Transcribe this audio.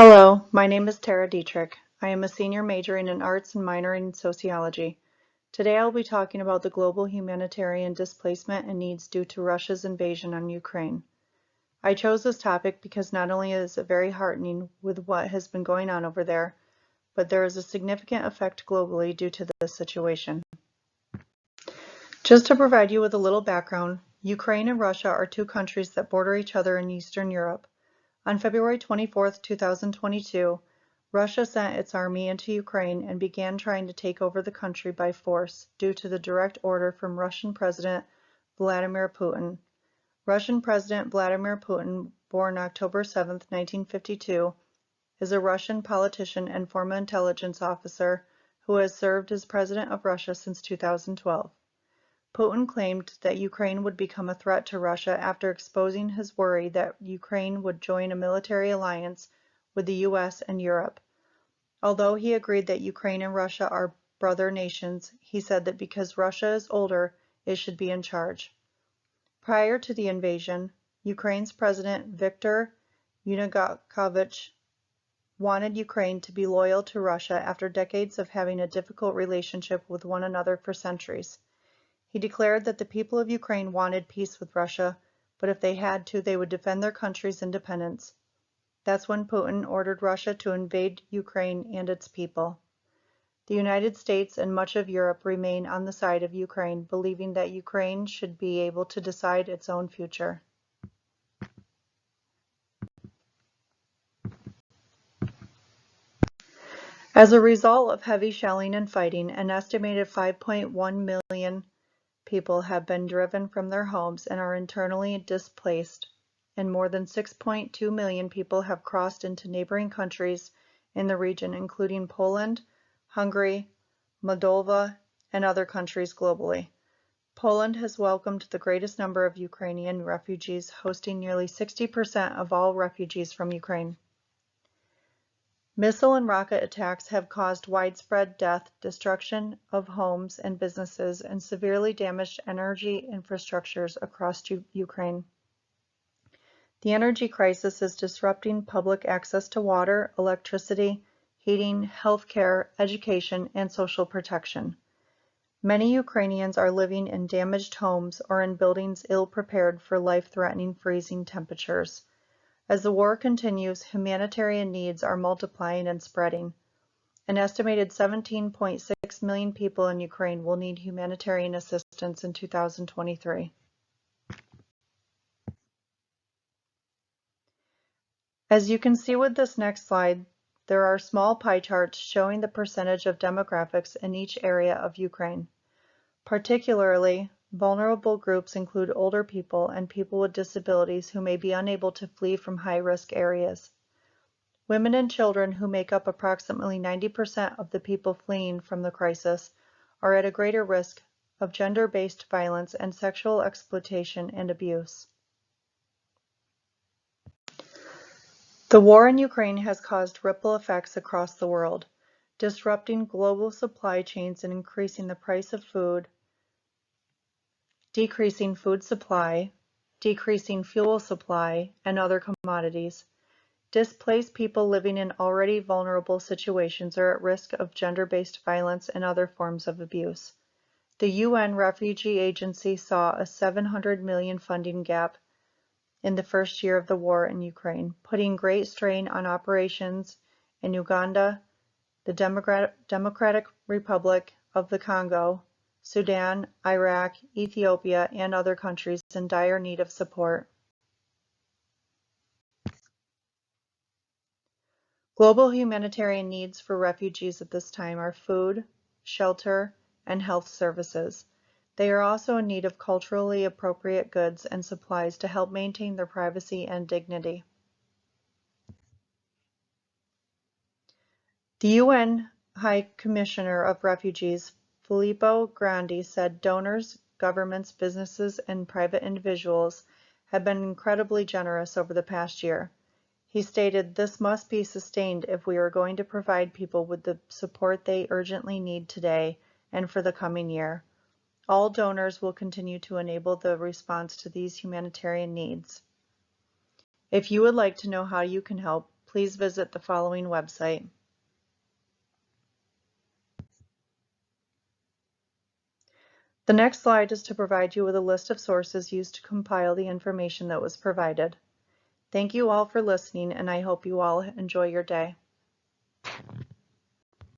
Hello, my name is Tara Dietrich. I am a senior majoring in arts and minoring in sociology. Today I'll be talking about the global humanitarian displacement and needs due to Russia's invasion on Ukraine. I chose this topic because not only is it very heartening with what has been going on over there, but there is a significant effect globally due to this situation. Just to provide you with a little background, Ukraine and Russia are two countries that border each other in Eastern Europe. On February 24, 2022, Russia sent its army into Ukraine and began trying to take over the country by force due to the direct order from Russian President Vladimir Putin. Russian President Vladimir Putin, born October 7, 1952, is a Russian politician and former intelligence officer who has served as president of Russia since 2012. Putin claimed that Ukraine would become a threat to Russia after exposing his worry that Ukraine would join a military alliance with the US and Europe. Although he agreed that Ukraine and Russia are brother nations, he said that because Russia is older, it should be in charge. Prior to the invasion, Ukraine's President Viktor Yanukovych wanted Ukraine to be loyal to Russia after decades of having a difficult relationship with one another for centuries. He declared that the people of Ukraine wanted peace with Russia, but if they had to, they would defend their country's independence. That's when Putin ordered Russia to invade Ukraine and its people. The United States and much of Europe remain on the side of Ukraine, believing that Ukraine should be able to decide its own future. As a result of heavy shelling and fighting, an estimated 5.1 million people have been driven from their homes and are internally displaced, and more than 6.2 million people have crossed into neighboring countries in the region, including Poland, Hungary, Moldova, and other countries globally. Poland has welcomed the greatest number of Ukrainian refugees, hosting nearly 60% of all refugees from Ukraine. Missile and rocket attacks have caused widespread death, destruction of homes and businesses, and severely damaged energy infrastructures across Ukraine. The energy crisis is disrupting public access to water, electricity, heating, healthcare, education, and social protection. Many Ukrainians are living in damaged homes or in buildings ill-prepared for life-threatening freezing temperatures. As the war continues, humanitarian needs are multiplying and spreading. An estimated 17.6 million people in Ukraine will need humanitarian assistance in 2023. As you can see with this next slide, there are small pie charts showing the percentage of demographics in each area of Ukraine. Particularly, vulnerable groups include older people and people with disabilities who may be unable to flee from high-risk areas. Women and children, who make up approximately 90% of the people fleeing from the crisis, are at a greater risk of gender-based violence and sexual exploitation and abuse. The war in Ukraine has caused ripple effects across the world, disrupting global supply chains and increasing the price of food, decreasing food supply, decreasing fuel supply, and other commodities. Displaced people living in already vulnerable situations are at risk of gender-based violence and other forms of abuse. The UN Refugee Agency saw a $700 million funding gap in the first year of the war in Ukraine, putting great strain on operations in Uganda, the Democratic Republic of the Congo, Sudan, Iraq, Ethiopia, and other countries in dire need of support. Global humanitarian needs for refugees at this time are food, shelter, and health services. They are also in need of culturally appropriate goods and supplies to help maintain their privacy and dignity. The UN High Commissioner of Refugees, Filippo Grandi, said donors, governments, businesses, and private individuals have been incredibly generous over the past year. He stated, "This must be sustained if we are going to provide people with the support they urgently need today and for the coming year. All donors will continue to enable the response to these humanitarian needs." If you would like to know how you can help, please visit the following website. The next slide is to provide you with a list of sources used to compile the information that was provided. Thank you all for listening, and I hope you all enjoy your day.